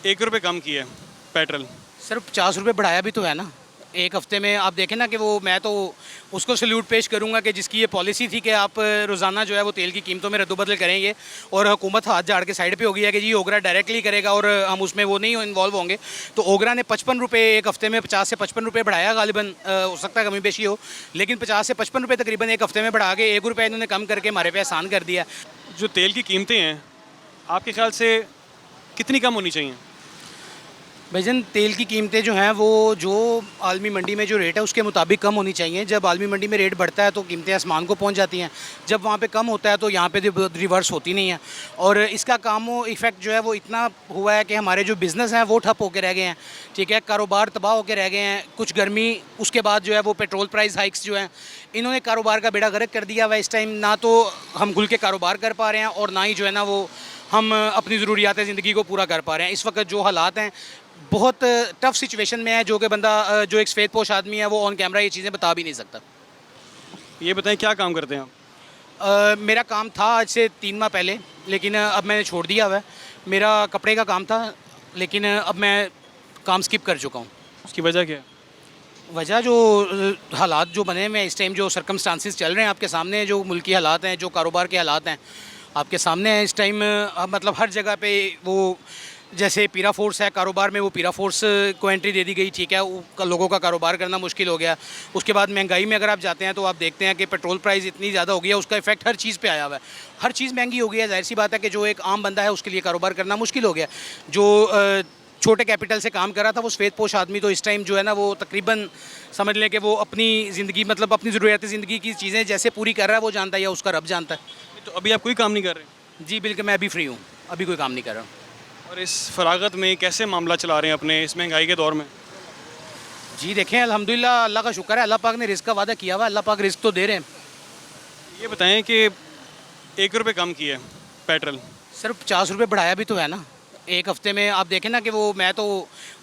1 रुपये कम किया petrol. Sir 50 रुपये बढ़ाया भी तो है ना एक हफ्ते में। आप देखें ना कि वो, मैं तो उसको सल्यूट पेश करूंगा कि जिसकी ये पॉलिसी थी कि आप रोज़ाना जो है वो तेल की कीमतों में रद्दोबदल करेंगे, और हुकूमत हाथ झाड़ के साइड पे हो गई है कि जी ओगरा डायरेक्टली करेगा और हम उसमें वो नहीं इन्वॉल्व होंगे। तो ओगरा ने 55 रुपये एक हफ्ते में 50 से 55 रुपये बढ़ाया, गालिबन हो सकता है कमी बेशी हो, लेकिन 50 से 55 रुपये तकरीबन एक हफ्ते में बढ़ा के 1 रुपये इन्होंने कम करके हमारे पे आसान कर दिया। जो तेल की कीमतें हैं आपके ख्याल से कितनी कम होनी चाहिए? भाईजान तेल की कीमतें जो हैं वो जो आलमी मंडी में जो रेट है उसके मुताबिक कम होनी चाहिए। जब आलमी मंडी में रेट बढ़ता है तो कीमतें आसमान को पहुंच जाती हैं, जब वहाँ पे कम होता है तो यहाँ पे रिवर्स होती नहीं है। और इसका काम इफ़ेक्ट जो है वो इतना हुआ है कि हमारे जो बिज़नेस हैं वो ठप होकर रह गए हैं, ठीक है, कारोबार तबाह होकर रह गए हैं। कुछ गर्मी, उसके बाद जो है वो पेट्रोल प्राइस हाइक्स जो हैं इन्होंने कारोबार का बेड़ा गर्क कर दिया हुआ है। इस टाइम ना तो हम खुल के कारोबार कर पा रहे हैं और ना ही जो है ना वो हम अपनी ज़रूरियात ज़िंदगी को पूरा कर पा रहे हैं। इस वक्त जो हालात हैं बहुत टफ सिचुएशन में है, जो कि बंदा जो एक सफ़ेद पोश आदमी है वो ऑन कैमरा ये चीज़ें बता भी नहीं सकता। ये बताएं क्या काम करते हैं आप? मेरा काम था आज से 3 माह पहले, लेकिन अब मैंने छोड़ दिया हुआ है। मेरा कपड़े का काम था, लेकिन अब मैं काम स्किप कर चुका हूँ। उसकी वजह क्या है? वजह जो हालात जो बने हुए हैं इस टाइम, जो सर्कमस्टांसिस चल रहे हैं आपके सामने, जो मुल्की हालात हैं, जो कारोबार के हालात हैं आपके सामने हैं इस टाइम। मतलब हर जगह पे वो, जैसे पीरा फोर्स है कारोबार में, वो पीरा फोर्स को एंट्री दे दी गई, ठीक है, लोगों का कारोबार करना मुश्किल हो गया। उसके बाद महंगाई में अगर आप जाते हैं तो आप देखते हैं कि पेट्रोल प्राइस इतनी ज़्यादा हो गई है, उसका इफेक्ट हर चीज़ पे आया हुआ है। हर चीज़ महंगी हो गई है। जाहिर सी बात है कि जो एक आम बंदा है उसके लिए कारोबार करना मुश्किल हो गया। जो छोटे कैपिटल से काम कर रहा था वो सफ़ेद पोश आदमी तो इस टाइम जो है ना वो तकरीबन समझ लें कि वो अपनी ज़िंदगी, मतलब अपनी ज़रूरियात ज़िंदगी की चीज़ें जैसे पूरी कर रहा है वो जानता है या उसका रब जानता है। तो अभी आप कोई काम नहीं कर रहे? जी बिल्कुल, मैं अभी फ्री हूँ, अभी कोई काम नहीं कर रहा हूँ। और इस फरागत में कैसे मामला चला रहे हैं अपने इस महंगाई के दौर में? जी देखें, अल्हम्दुलिल्लाह, अल्लाह का शुक्र है, अल्लाह पाक ने रिस्क का वादा किया हुआ है, अल्लाह पाक रिस्क तो दे रहे हैं। ये बताएं कि 1 रुपये कम किया पेट्रोल। सर 50 रुपये बढ़ाया भी तो है ना एक हफ्ते में। आप देखें ना कि वो, मैं तो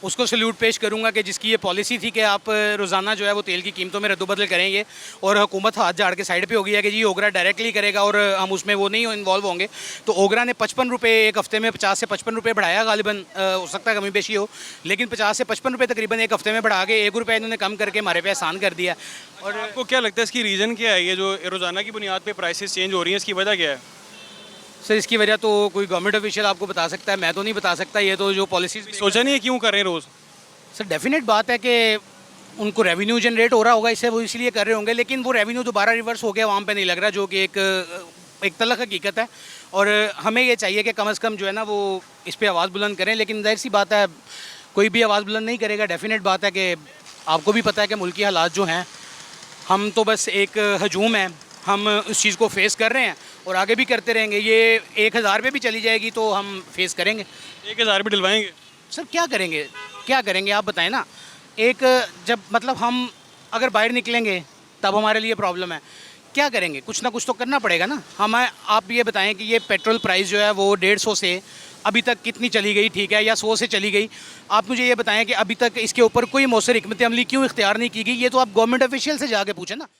उसको सल्यूट पेश करूंगा कि जिसकी ये पॉलिसी थी कि आप रोज़ाना जो है वो तेल की कीमतों में रद्दोबदल करेंगे, और हुकूमत हाथ झाड़ के साइड पे हो गई है कि जी ओगरा डायरेक्टली करेगा और हम उसमें वो नहीं इन्वॉल्व होंगे। तो ओगरा ने 55 रुपये एक हफ्ते में 50 से 55 रुपये बढ़ाया, गालिबन हो सकता है कमी बेशी हो, लेकिन 50 से 55 रुपये तकरीबन एक हफ्ते में बढ़ा के 1 रुपये इन्होंने कम करके हमारे पे आसान कर दिया। और आपको क्या लगता है इसकी रीज़न क्या है? ये जो रोज़ाना की बुनियाद पर प्राइसेस चेंज हो रही हैं, इसकी वजह क्या है? सर इसकी वजह तो कोई गवर्नमेंट ऑफिशियल आपको बता सकता है, मैं तो नहीं बता सकता। ये तो जो पॉलिसीज़, सोचा नहीं है क्यों कर रहे हैं रोज़? सर डेफिनेट बात है कि उनको रेवेन्यू जनरेट हो रहा होगा, इससे वो इसलिए कर रहे होंगे, लेकिन वो रेवेन्यू दोबारा रिवर्स हो गया वहाँ पे नहीं लग रहा, जो कि एक तलख हकीकत है। और हमें ये चाहिए कि कम से कम जो है ना वो इस पर आवाज़ बुलंद करें, लेकिन जाहिर सी बात है कोई भी आवाज़ बुलंद नहीं करेगा। डेफिनेट बात है कि आपको भी पता है कि मुल्की हालात जो हैं, हम तो बस एक हजूम है, हम उस चीज़ को फेस कर रहे हैं और आगे भी करते रहेंगे। ये 1000 पे भी चली जाएगी तो हम फेस करेंगे। 1000 भी डलवाएंगे? सर क्या करेंगे, क्या करेंगे आप बताएं ना। एक जब मतलब हम अगर बाहर निकलेंगे तब हमारे लिए प्रॉब्लम है, क्या करेंगे, कुछ ना कुछ तो करना पड़ेगा ना हमें। आप ये बताएं कि ये पेट्रोल प्राइस जो है वो 150 से अभी तक कितनी चली गई, ठीक है, या 100 से चली गई। आप मुझे ये बताएं कि अभी तक इसके ऊपर कोई मौसर हिकमत अमली क्यों इख्तियार नहीं की गई। ये तो आप गवर्नमेंट ऑफिशियल से जाके पूछें ना।